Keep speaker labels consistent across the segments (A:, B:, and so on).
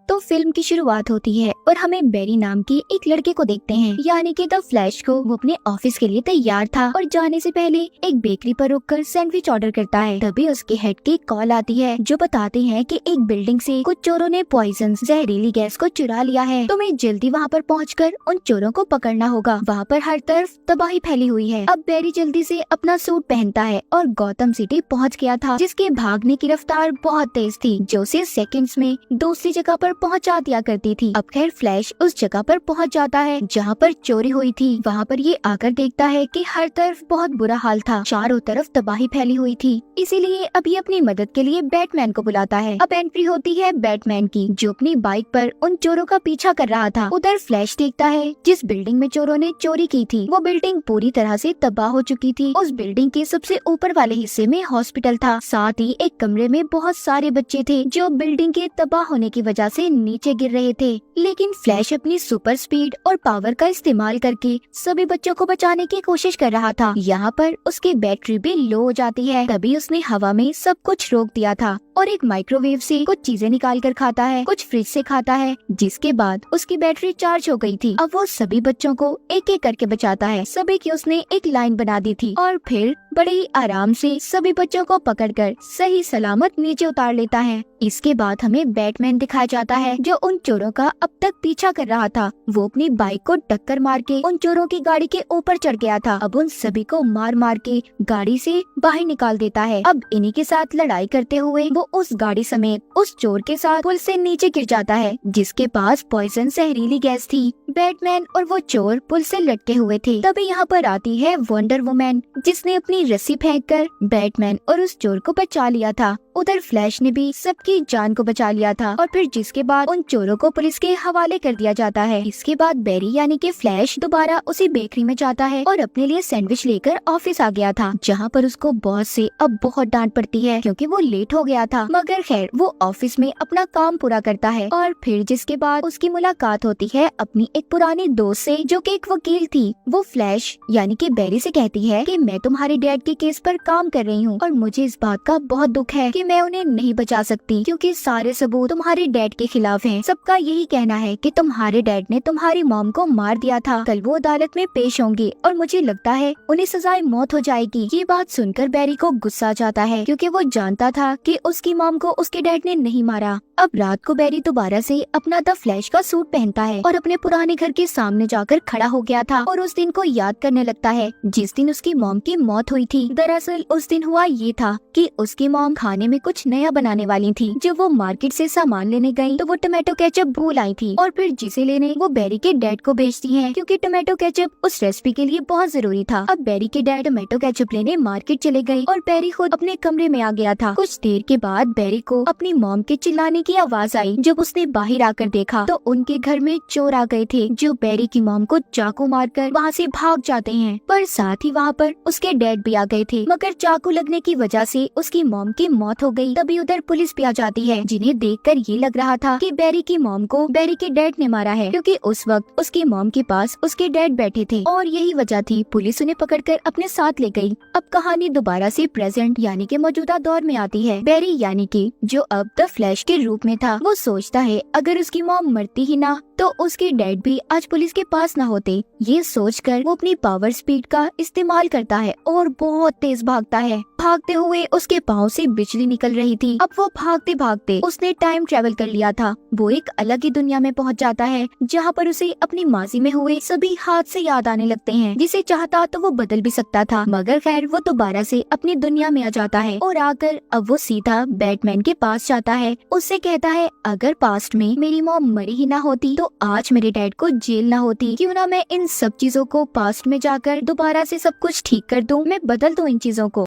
A: तो फिल्म की शुरुआत होती है और हमें बैरी नाम के एक लड़के को देखते हैं, यानी कि द फ्लैश को। वो अपने ऑफिस के लिए तैयार था और जाने से पहले एक बेकरी पर रुककर सैंडविच ऑर्डर करता है। तभी उसके हेड की कॉल आती है जो बताते हैं कि एक बिल्डिंग से कुछ चोरों ने पॉइजन जहरीली गैस को चुरा लिया है। तुम्हें जल्दी वहाँ पर पहुँचकर उन चोरों को पकड़ना होगा। वहाँ पर हर तरफ तबाही फैली हुई है। अब बैरी जल्दी से अपना सूट पहनता है और गौतम सिटी पहुँच गया था, जिसके भागने की रफ्तार बहुत तेज थी जो उसे सेकंड्स में दूसरी जगह पर पहुंचा दिया करती थी। अब खैर फ्लैश उस जगह पर पहुंच जाता है जहां पर चोरी हुई थी। वहां पर ये आकर देखता है कि हर तरफ बहुत बुरा हाल था, चारों तरफ तबाही फैली हुई थी। इसीलिए अभी अपनी मदद के लिए बैटमैन को बुलाता है। अब एंट्री होती है बैटमैन की, जो अपनी बाइक पर उन चोरों का पीछा कर रहा था। उधर फ्लैश देखता है जिस बिल्डिंग में चोरों ने चोरी की थी वो बिल्डिंग पूरी तरह से तबाह हो चुकी थी। उस बिल्डिंग के सबसे ऊपर वाले हिस्से में हॉस्पिटल था, साथ ही एक कमरे में बहुत सारे बच्चे थे जो बिल्डिंग के तबाह होने की वजह से नीचे गिर रहे थे। लेकिन फ्लैश अपनी सुपर स्पीड और पावर का इस्तेमाल करके सभी बच्चों को बचाने की कोशिश कर रहा था। यहाँ पर उसकी बैटरी भी लो हो जाती है। तभी उसने हवा में सब कुछ रोक दिया था और एक माइक्रोवेव से कुछ चीजें निकाल कर खाता है, कुछ फ्रिज से खाता है, जिसके बाद उसकी बैटरी चार्ज हो गई थी। अब वो सभी बच्चों को एक एक करके बचाता है। सभी की उसने एक लाइन बना दी थी और फिर बड़े ही आराम से सभी बच्चों को पकड़कर सही सलामत नीचे उतार लेता है। इसके बाद हमें बैटमैन दिखाया जाता है जो उन चोरों का अब तक पीछा कर रहा था। वो अपनी बाइक को टक्कर मार के उन चोरों की गाड़ी के ऊपर चढ़ गया था। अब उन सभी को मार मार के गाड़ी से बाहर निकाल देता है। अब इन्हीं के साथ लड़ाई करते हुए वो उस गाड़ी समेत उस चोर के साथ पुल से नीचे गिर जाता है, जिसके पास पॉइजन जहरीली गैस थी। बैटमैन और वो चोर पुल से लटके हुए थे। तभी यहाँ पर आती है वंडर वुमन, जिसने अपनी रस्सी फेंककर बैटमैन और उस चोर को बचा लिया था। उधर फ्लैश ने भी सबकी जान को बचा लिया था और फिर जिसके बाद उन चोरों को पुलिस के हवाले कर दिया जाता है। इसके बाद बैरी यानी कि फ्लैश दोबारा उसी बेकरी में जाता है और अपने लिए सैंडविच लेकर ऑफिस आ गया था, जहाँ पर उसको बॉस से अब बहुत डांट पड़ती है क्योंकि वो लेट हो गया था। मगर खैर वो ऑफिस में अपना काम पूरा करता है और फिर जिसके बाद उसकी मुलाकात होती है अपनी एक पुरानी दोस्त से जो कि एक वकील थी। वो फ्लैश यानी कि बैरी से कहती है कि मैं तुम्हारे डैड के केस पर काम कर रही हूँ और मुझे इस बात का बहुत दुख है कि मैं उन्हें नहीं बचा सकती क्योंकि सारे सबूत तुम्हारे डैड के खिलाफ हैं। सबका यही कहना है कि तुम्हारे डैड ने तुम्हारी मॉम को मार दिया था। कल वो अदालत में पेश होंगे और मुझे लगता है उन्हें सजाए मौत हो जाएगी। ये बात सुनकर बैरी को गुस्सा आ जाता है क्योंकि वो जानता था कि उसकी मॉम को उसके डैड ने नहीं मारा। अब रात को बैरी दोबारा से अपना द फ्लैश का सूट पहनता है और अपने पुराने घर के सामने जाकर खड़ा हो गया था और उस दिन को याद करने लगता है जिस दिन उसकी मॉम की मौत हुई थी। दरअसल उस दिन हुआ ये था कि उसकी मॉम खाने में कुछ नया बनाने वाली थी। जब वो मार्केट से सामान लेने गई तो वो टमाटो केचप भूल आई थी और फिर जिसे लेने वो बैरी के डैड को भेजती है क्योंकि टमाटो केचप उस रेसिपी के लिए बहुत जरूरी था। अब बैरी के डैड टमाटो केचप लेने मार्केट चले गए और बैरी खुद अपने कमरे में आ गया था। कुछ देर के बाद बैरी को अपनी मॉम के चिल्लाने की आवाज आई। जब उसने बाहर आकर देखा तो उनके घर में चोर आ गए थे जो बैरी की मॉम को चाकू मारकर वहाँ से भाग जाते हैं, पर साथ ही वहाँ पर उसके डैड भी आ गए थे। मगर चाकू लगने की वजह से उसकी मॉम की मौत हो गई। तभी उधर पुलिस भी आ जाती है, जिन्हें देखकर ये लग रहा था कि बैरी की मॉम को बैरी के डैड ने मारा है क्योंकि उस वक्त उसकी मॉम के पास उसके डैड बैठे थे और यही वजह थी। पुलिस उन्हें पकड़कर अपने साथ ले गई। अब कहानी दोबारा से प्रेजेंट यानी कि मौजूदा दौर में आती है। बैरी यानी कि जो अब द फ्लैश के रूप में था, वो सोचता है अगर उसकी मॉम मरती ही ना तो उसके डैड भी आज पुलिस के पास न होते। ये सोचकर वो अपनी पावर स्पीड का इस्तेमाल करता है और बहुत तेज भागता है। भागते हुए उसके पाँव से बिजली निकल रही थी। अब वो भागते भागते उसने टाइम ट्रेवल कर लिया था। वो एक अलग ही दुनिया में पहुंच जाता है जहाँ पर उसे अपनी माजी में हुए सभी हादसे याद आने लगते हैं, जिसे चाहता तो वो बदल भी सकता था। मगर खैर वो दोबारा से अपनी दुनिया में आ जाता है और आकर अब वो सीधा बैटमैन के पास जाता है। उससे कहता है अगर पास्ट में मेरी मॉम मरी ही ना होती तो आज मेरे डैड को जेल ना होती। क्यों ना मैं इन सब चीजों को पास्ट में जाकर दोबारा से सब कुछ ठीक कर दूं, मैं बदल दूं इन चीजों को।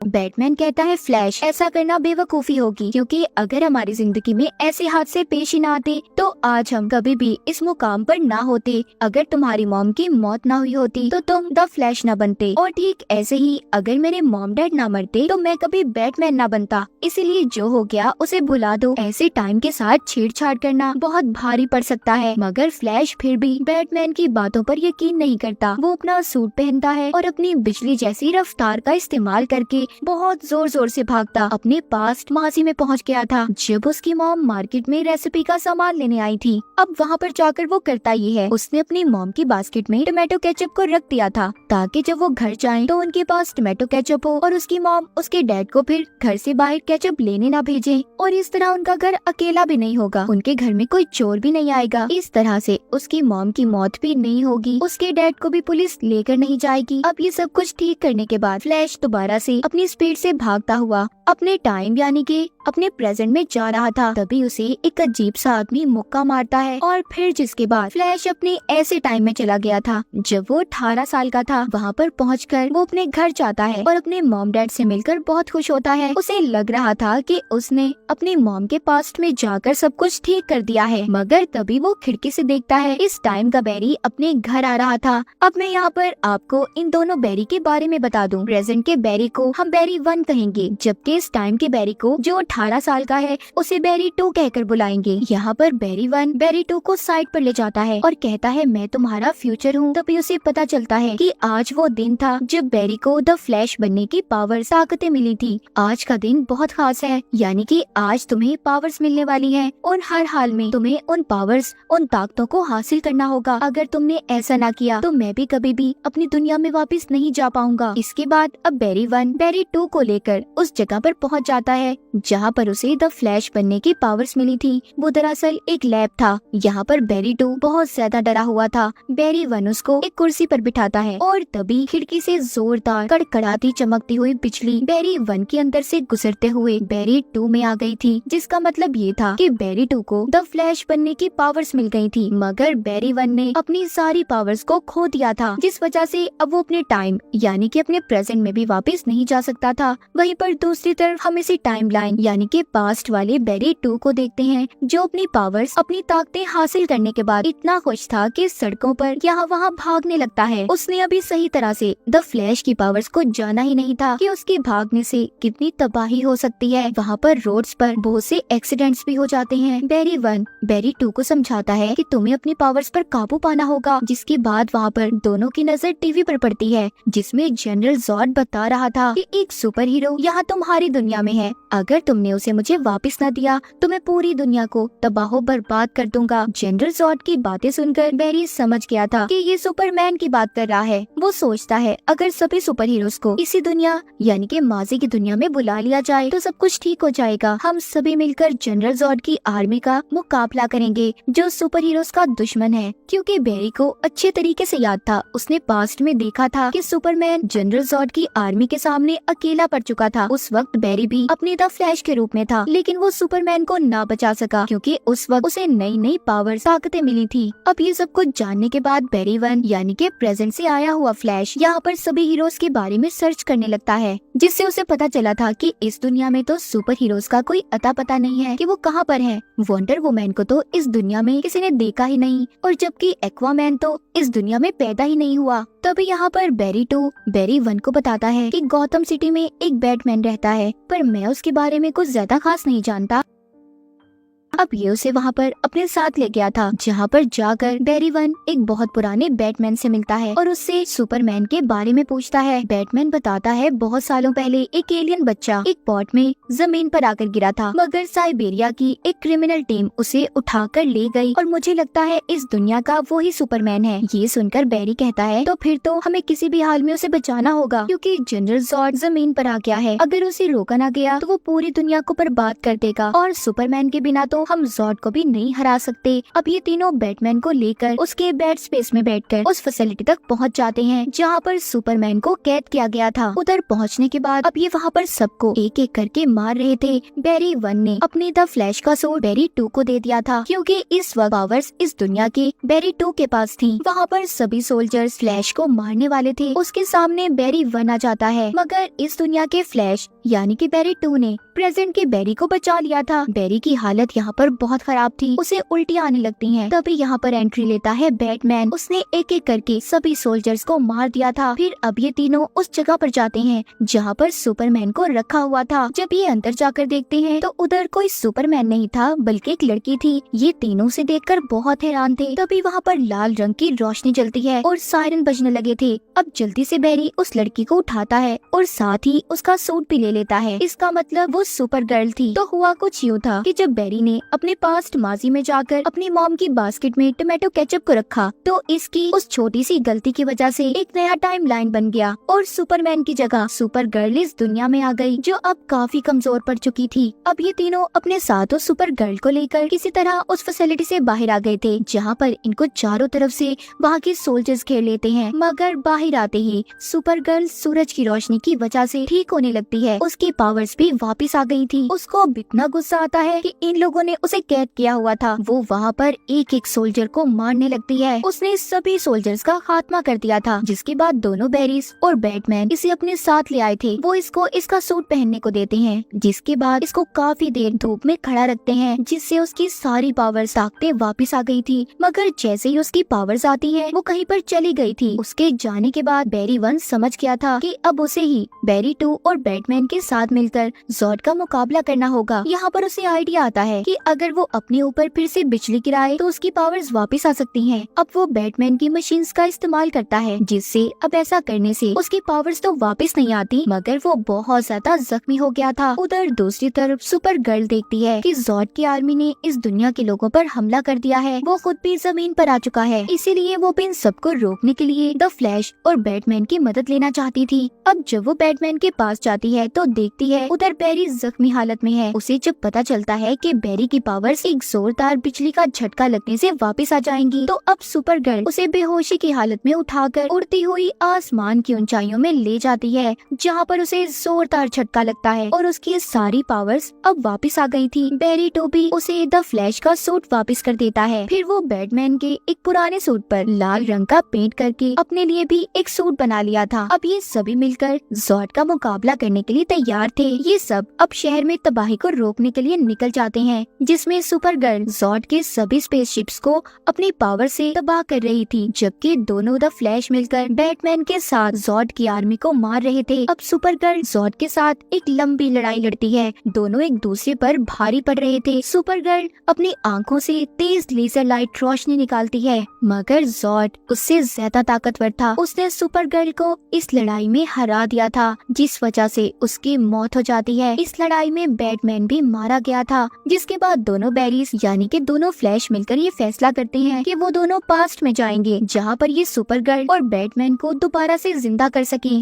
A: बैटमैन कहता है फ्लैश ऐसा करना बेवकूफी होगी क्योंकि अगर हमारी जिंदगी में ऐसे हादसे पेश ही ना आते तो आज हम कभी भी इस मुकाम पर ना होते। अगर तुम्हारी मॉम की मौत ना हुई होती तो तुम द फ्लैश ना बनते और ठीक ऐसे ही अगर मेरे मॉम डैड ना मरते तो मैं कभी बैटमैन ना बनता। इसीलिए जो हो गया उसे भुला दो। ऐसे टाइम के साथ छेड़छाड़ करना बहुत भारी पड़ सकता है। मगर फ्लैश फिर भी बैटमैन की बातों पर यकीन नहीं करता। वो अपना सूट पहनता है और अपनी बिजली जैसी रफ्तार का इस्तेमाल करके बहुत जोर जोर से भागता अपने पास्ट माजी में पहुंच गया था, जब उसकी मॉम मार्केट में रेसिपी का सामान लेने आई थी। अब वहाँ पर जाकर वो करता ये है, उसने अपनी मॉम की बास्केट में टोमेटो केचप को रख दिया था ताकि जब वो घर जाए तो उनके पास टोमेटो केचप हो और उसकी मॉम उसके डैड को फिर घर से बाहर केचप लेने ना भेजे, और इस तरह उनका घर अकेला भी नहीं होगा, उनके घर में कोई चोर भी नहीं आएगा। इस तरह से उसकी मॉम की मौत भी नहीं होगी, उसके डैड को भी पुलिस लेकर नहीं जाएगी। अब ये सब कुछ ठीक करने के बाद फ्लैश दोबारा से अपनी स्पीड से भागता हुआ अपने टाइम यानी कि अपने प्रेजेंट में जा रहा था। तभी उसे एक अजीब सा आदमी मुक्का मारता है और फिर जिसके बाद फ्लैश अपने ऐसे टाइम में चला गया था जब वो 18 साल का था। वहाँ पर पहुंचकर वो अपने घर जाता है और अपने मॉम डैड से मिलकर बहुत खुश होता है। उसे लग रहा था कि उसने अपनी मॉम के पास्ट में जाकर सब कुछ ठीक कर दिया है, मगर तभी वो खिड़की से देखता है इस टाइम का बैरी अपने घर आ रहा था। अब मैं यहाँ पर आपको इन दोनों बैरी के बारे में बता दूं। प्रेजेंट के बैरी को हम बैरी 1 कहेंगे, जबकि इस टाइम के बैरी को जो 18 साल का है उसे बैरी 2 कहकर बुलाएंगे। यहाँ पर बैरी 1 बैरी 2 को साइड पर ले जाता है और कहता है मैं तुम्हारा फ्यूचर हूँ। तभी उसे पता चलता है कि आज वो दिन था जब बैरी को द फ्लैश बनने की पावर ताकतें मिली थी। आज का दिन बहुत खास है, यानी कि आज तुम्हें पावर्स मिलने वाली है और हर हाल में तुम्हें उन पावर्स उन ताकतों को हासिल करना होगा। अगर तुमने ऐसा ना किया तो मैं भी कभी भी अपनी दुनिया में वापस नहीं जा पाऊंगा। इसके बाद अब बैरी 1 बैरी 2 को लेकर उस जगह पर पहुंच जाता है जहाँ पर उसे द फ्लैश बनने की पावर्स मिली थी। वो दरअसल एक लैब था। यहाँ पर बैरी 2 बहुत ज्यादा डरा हुआ था। बैरी 1 उसको एक कुर्सी पर बिठाता है और तभी खिड़की से जोरदार कड़कड़ाती चमकती हुई बिजली बैरी 1 के अंदर से गुजरते हुए बैरी 2 में आ गई थी, जिसका मतलब ये था कि बैरी 2 को द फ्लैश बनने की पावर्स मिल गई थी, मगर बैरी 1 ने अपनी सारी पावर्स को खो दिया था, जिस वजह से अब वो अपने टाइम यानी कि अपने प्रेजेंट में भी वापस नहीं जा सकता था। वहीं पर दूसरी तरफ हम इसी टाइम लाइन यानी कि पास्ट वाले बैरी 2 को देखते हैं, जो अपनी पावर्स अपनी ताकतें हासिल करने के बाद इतना खुश था कि सड़कों पर यहाँ वहाँ भागने लगता है। उसने अभी सही तरह से द फ्लैश की पावर्स को जाना ही नहीं था कि उसके भागने से कितनी तबाही हो सकती है। वहाँ पर रोड्स पर बहुत से एक्सीडेंट्स भी हो जाते हैं। बैरी 1 बैरी 2 को समझाता है कि तुम्हें अपनी पावर्स पर काबू पाना होगा। जिसके बाद वहाँ पर दोनों की नजर टीवी पर पड़ती है, जिसमें जनरल जॉर्ड बता रहा था कि एक सुपर हीरो यहाँ तुम्हारी दुनिया में है, अगर तुमने उसे मुझे वापस न दिया तो मैं पूरी दुनिया को तबाह बर्बाद कर दूंगा। जनरल जॉर्ड की बातें सुनकर बैरी समझ गया था कि ये सुपरमैन की बात कर रहा है। वो सोचता है अगर सभी सुपर हीरोज को इसी दुनिया यानी कि माजी की दुनिया में बुला लिया जाए तो सब कुछ ठीक हो जाएगा। हम सभी मिलकर जनरल जॉर्ड की आर्मी का मुकाबला करेंगे जो सुपर हीरोज का दुश्मन है। क्योंकि बैरी को अच्छे तरीके से याद था, उसने पास्ट में देखा था कि सुपरमैन जनरल जॉर्ड की आर्मी के सामने अकेला पड़ चुका था। उस वक्त बैरी भी अपने द फ्लैश के रूप में था, लेकिन वो सुपरमैन को ना बचा सका क्योंकि उस वक्त उसे नई नई पावर ताकतें मिली थी। अब ये सब कुछ जानने के बाद बैरी 1 यानी कि प्रेजेंट से आया हुआ फ्लैश यहाँ पर सभी हीरोज के बारे में सर्च करने लगता है, जिससे उसे पता चला था कि इस दुनिया में तो सुपर हीरोज का कोई अता पता नहीं है कि वो कहाँ पर है। वंडर वुमैन को तो इस दुनिया में किसी ने देखा ही नहीं, और जबकि एक्वामैन तो इस दुनिया में पैदा ही नहीं हुआ। तभी यहाँ पर बैरी 2 बैरी 1 को बताता है कि गौतम सिटी में एक बैटमैन रहता है, पर मैं उसके बारे में कुछ ज्यादा खास नहीं जानता। अब ये उसे वहाँ पर अपने साथ ले गया था, जहाँ पर जाकर बैरी 1 एक बहुत पुराने बैटमैन से मिलता है और उससे सुपरमैन के बारे में पूछता है। बैटमैन बताता है बहुत सालों पहले एक एलियन बच्चा एक पॉट में जमीन पर आकर गिरा था, मगर साइबेरिया की एक क्रिमिनल टीम उसे उठाकर ले गई और मुझे लगता है इस दुनिया का वो ही सुपरमैन है। ये सुनकर बैरी कहता है तो फिर तो हमें किसी भी हाल में उसे बचाना होगा, क्योंकि जनरल जॉर्ड जमीन पर आ गया है। अगर उसे रोका ना गया तो वो पूरी दुनिया को बर्बाद कर देगा और सुपरमैन के बिना तो हम जॉर्ड को भी नहीं हरा सकते। अब ये तीनों बैटमैन को लेकर उसके बैट स्पेस में बैठकर उस फैसिलिटी तक पहुंच जाते हैं जहां पर सुपरमैन को कैद किया गया था। उधर पहुंचने के बाद अब ये वहां पर सबको एक एक करके मार रहे थे। बैरी 1 ने अपने द फ्लैश का सूट बैरी 2 को दे दिया था, क्योंकि इस वक्त पावर्स इस दुनिया के बैरी 2 के पास थी। वहाँ पर सभी सोल्जर्स फ्लैश को मारने वाले थे। उसके सामने बैरी 1 आ जाता है, मगर इस दुनिया के फ्लैश यानी कि बैरी 2 ने प्रेजेंट के बैरी को बचा लिया था। बैरी की हालत यहाँ यहाँ पर बहुत खराब थी, उसे उल्टियाँ आने लगती हैं। तभी यहाँ पर एंट्री लेता है बैटमैन। उसने एक एक करके सभी सोल्जर्स को मार दिया था। फिर अब ये तीनों उस जगह पर जाते हैं जहाँ पर सुपरमैन को रखा हुआ था। जब ये अंदर जाकर देखते हैं तो उधर कोई सुपरमैन नहीं था बल्कि एक लड़की थी। ये तीनों उसे देखकर बहुत हैरान थे। तभी वहाँ पर लाल रंग की रोशनी जलती है और सायरन बजने लगे थे। अब जल्दी से बैरी उस लड़की को उठाता है और साथ ही उसका सूट भी ले लेता है। इसका मतलब वो सुपर गर्ल थी। तो हुआ कुछ यूँ था कि जब बैरी ने अपने पास्ट माजी में जाकर अपनी मॉम की बास्केट में टोमेटो केचप को रखा तो इसकी उस छोटी सी गलती की वजह से एक नया टाइम लाइन बन गया और सुपरमैन की जगह सुपर गर्ल इस दुनिया में आ गई जो अब काफी कमजोर पड़ चुकी थी। अब ये तीनों अपने साथ उस सुपर गर्ल को लेकर किसी तरह उस फैसिलिटी से बाहर आ गए थे जहाँ पर इनको चारों तरफ से वहाँ के सोल्जर्स घेर लेते हैं। मगर बाहर आते ही सुपर गर्ल सूरज की रोशनी की वजह से ठीक होने लगती है। उसकी पावर्स भी वापस आ गई थी। उसको अब इतना गुस्सा आता है कि इन लोगों ने उसे कैद किया हुआ था। वो वहाँ पर एक एक सोल्जर को मारने लगती है। उसने सभी सोल्जर्स का खात्मा कर दिया था। जिसके बाद दोनों बैरीज और बैटमैन इसे अपने साथ ले आए थे। वो इसको इसका सूट पहनने को देते हैं। जिसके बाद इसको काफी देर धूप में खड़ा रखते हैं जिससे उसकी सारी पावर्स ताकतें वापस आ गई थी। मगर जैसे ही उसकी पावर्स आती है वो कहीं पर चली गई थी। उसके जाने के बाद बैरी 1 समझ गया था कि अब उसे ही बैरी 2 और बैटमैन के साथ मिलकर ज़ॉर्ड का मुकाबला करना होगा। यहाँ पर उसे आइडिया आता है कि अगर वो अपने ऊपर फिर से बिजली गिराए तो उसकी पावर्स वापस आ सकती हैं। अब वो बैटमैन की मशीन्स का इस्तेमाल करता है जिससे अब ऐसा करने से उसकी पावर्स तो वापस नहीं आती मगर वो बहुत ज्यादा जख्मी हो गया था। उधर दूसरी तरफ सुपर गर्ल देखती है कि ज़ॉर्ड की आर्मी ने इस दुनिया के लोगों पर हमला कर दिया है। वो खुद भी जमीन पर आ चुका है, इसीलिए वो इन सबको रोकने के लिए द फ्लैश और बैटमैन की मदद लेना चाहती थी। अब जब वो बैटमैन के पास जाती है तो देखती है उधर बैरी जख्मी हालत में है। उसे जब पता चलता है कि बैरी की पावर्स एक जोरदार बिजली का झटका लगने से वापस आ जाएंगी तो अब सुपर गर्ल उसे बेहोशी की हालत में उठाकर उड़ती हुई आसमान की ऊंचाइयों में ले जाती है जहाँ पर उसे जोरदार झटका लगता है और उसकी सारी पावर्स अब वापस आ गई थी। बैरी 2 भी उसे द फ्लैश का सूट वापस कर देता है। फिर वो बैटमैन के एक पुराने सूट पर लाल रंग का पेंट करके अपने लिए भी एक सूट बना लिया था। अब ये सभी मिलकर ज़ॉर्ड का मुकाबला करने के लिए तैयार थे। ये सब अब शहर में तबाही को रोकने के लिए निकल जाते हैं जिसमें सुपर गर्ल ज़ॉर्ड के सभी स्पेसशिप्स को अपनी पावर से तबाह कर रही थी जबकि दोनों द फ्लैश मिलकर बैटमैन के साथ ज़ॉर्ड की आर्मी को मार रहे थे। अब सुपर गर्ल ज़ॉर्ड के साथ एक लंबी लड़ाई लड़ती है। दोनों एक दूसरे पर भारी पड़ रहे थे। सुपर गर्ल अपनी आंखों से तेज लेजर लाइट रोशनी निकालती है मगर ज़ॉर्ड उससे ज्यादा ताकतवर था। उसने सुपर गर्ल को इस लड़ाई में हरा दिया था जिस वजह से उसकी मौत हो जाती है। इस लड़ाई में बैटमैन भी मारा गया था। जिसके बाद दोनों बैरीज यानी कि दोनों फ्लैश मिलकर ये फैसला करते हैं कि वो दोनों पास्ट में जाएंगे जहाँ पर ये सुपर गर्ल और बैटमैन को दोबारा से जिंदा कर सके।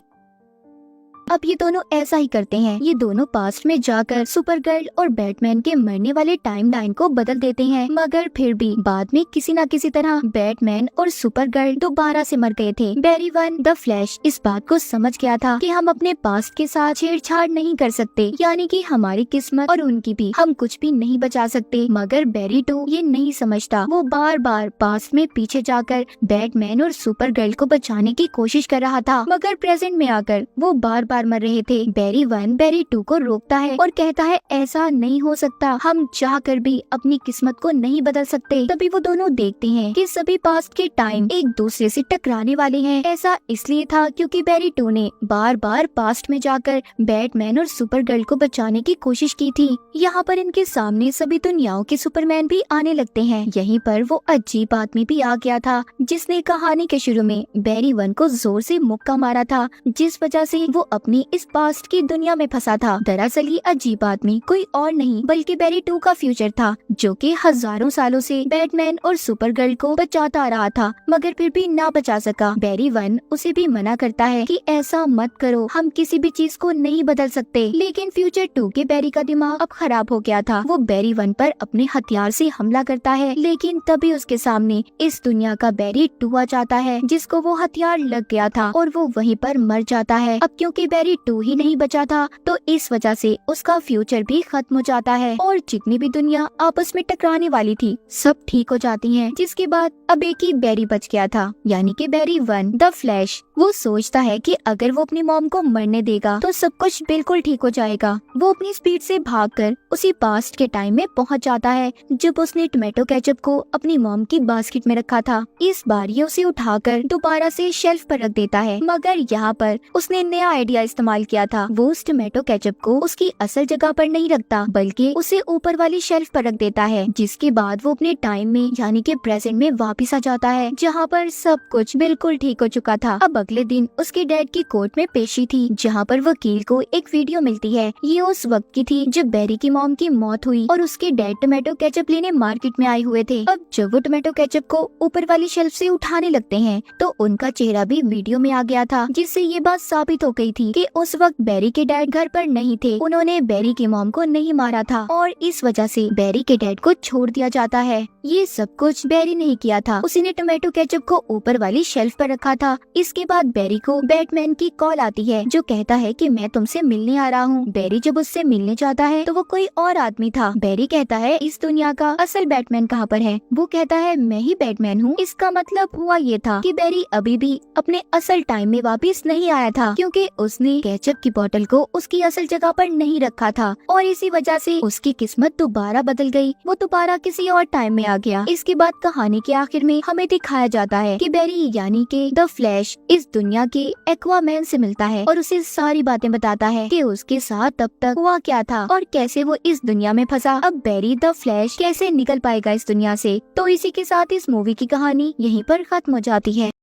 A: अब ये दोनों ऐसा ही करते हैं। ये दोनों पास्ट में जाकर सुपर गर्ल और बैटमैन के मरने वाले टाइमलाइन को बदल देते हैं मगर फिर भी बाद में किसी न किसी तरह बैटमैन और सुपर गर्ल दोबारा से मर गए थे। बैरी 1 द फ्लैश इस बात को समझ गया था कि हम अपने पास्ट के साथ छेड़छाड़ नहीं कर सकते यानी कि हमारी किस्मत और उनकी भी हम कुछ भी नहीं बचा सकते। मगर बैरी 2 ये नहीं समझता। वो बार बार पास्ट में पीछे जाकर बैटमैन और सुपर गर्ल को बचाने की कोशिश कर रहा था मगर प्रेजेंट में आकर वो बार मर रहे थे। बैरी 1 बैरी 2 को रोकता है और कहता है ऐसा नहीं हो सकता, हम चाहकर भी अपनी किस्मत को नहीं बदल सकते। तभी वो दोनों देखते हैं कि सभी पास्ट के टाइम एक दूसरे से टकराने वाले हैं। ऐसा इसलिए था क्योंकि बैरी 2 ने बार बार पास्ट में जाकर बैटमैन और सुपर गर्ल को बचाने की कोशिश की थी। यहाँ पर इनके सामने सभी दुनियाओं के सुपरमैन भी आने लगते हैं। यहीं पर वो अजीब आदमी भी आ गया था जिसने कहानी के शुरू में बैरी 1 को जोर से मुक्का मारा था जिस वजह से वो अपनी इस पास्ट की दुनिया में फंसा था। दरअसल ये अजीब आदमी कोई और नहीं बल्कि बैरी 2 का फ्यूचर था जो कि हजारों सालों से बैटमैन और सुपर गर्ल को बचाता आ रहा था मगर फिर भी ना बचा सका। बैरी 1 उसे भी मना करता है कि ऐसा मत करो, हम किसी भी चीज को नहीं बदल सकते। लेकिन फ्यूचर 2 के बैरी का दिमाग अब खराब हो गया था। वो बैरी 1 पर अपने हथियार से हमला करता है लेकिन तभी उसके सामने इस दुनिया का बैरी 2 आ जाता है जिसको वो हथियार लग गया था और वो वहीं पर मर जाता है। अब क्योंकि बैरी 2 ही नहीं बचा था तो इस वजह से उसका फ्यूचर भी खत्म हो जाता है और जितनी भी दुनिया आपस में टकराने वाली थी सब ठीक हो जाती हैं। जिसके बाद अब एक ही बैरी बच गया था यानी कि बैरी 1 द फ्लैश वो सोचता है कि अगर वो अपनी मॉम को मरने देगा तो सब कुछ बिल्कुल ठीक हो जाएगा। वो अपनी स्पीड से भागकर उसी पास्ट के टाइम में पहुंच जाता है जब उसने टोमेटो केचप को अपनी मॉम की बास्केट में रखा था। इस बार ये उसे उठाकर दोबारा से शेल्फ पर रख देता है, मगर यहाँ पर उसने नया आइडिया इस्तेमाल किया था। वो उस टोमेटो केचप को उसकी असल जगह पर नहीं रखता बल्कि उसे ऊपर वाली शेल्फ पर रख देता है, जिसके बाद वो अपने टाइम में यानी कि प्रेजेंट में वापस आ जाता है जहाँ पर सब कुछ बिल्कुल ठीक हो चुका था। अब अगले दिन उसके डैड की कोर्ट में पेशी थी जहाँ पर वकील को एक वीडियो मिलती है। ये उस वक्त की थी जब बैरी की मॉम की मौत हुई और उसके डैड टोमेटो केचप लेने मार्केट में आए हुए थे। अब जब वो टोमेटो केचप को ऊपर वाली शेल्फ से उठाने लगते हैं तो उनका चेहरा भी वीडियो में आ गया था, जिससे ये बात साबित हो गई थी कि उस वक्त बैरी के डैड घर पर नहीं थे। उन्होंने बैरी की मॉम को नहीं मारा था और इस वजह से बैरी के डैड को छोड़ दिया जाता है। ये सब कुछ बैरी नहीं किया था, उसी ने टोमेटो केचप को ऊपर वाली शेल्फ पर रखा था। इसके बाद बैरी को बैटमैन की कॉल आती है जो कहता है कि मैं तुमसे मिलने आ रहा हूँ। बैरी जब उससे मिलने जाता है तो वो कोई और आदमी था। बैरी कहता है इस दुनिया का असल बैटमैन कहाँ पर है? वो कहता है मैं ही बैटमैन हूँ। इसका मतलब हुआ ये था कि बैरी अभी भी अपने असल टाइम में वापस नहीं आया था, क्योंकि उसने केचप की बोतल को उसकी असल जगह पर नहीं रखा था और इसी वजह से उसकी किस्मत दोबारा बदल गई। वो दोबारा किसी और टाइम में आ गया। इसके बाद कहानी के आखिर में हमें दिखाया जाता है कि बैरी यानी कि द फ्लैश इस दुनिया के एक्वामैन से मिलता है और उसे सारी बातें बताता है कि उसके साथ तब तक हुआ क्या था और कैसे वो इस दुनिया में फंसा। अब बैरी द फ्लैश कैसे निकल पाएगा इस दुनिया से? तो इसी के साथ इस मूवी की कहानी यहीं पर खत्म हो जाती है।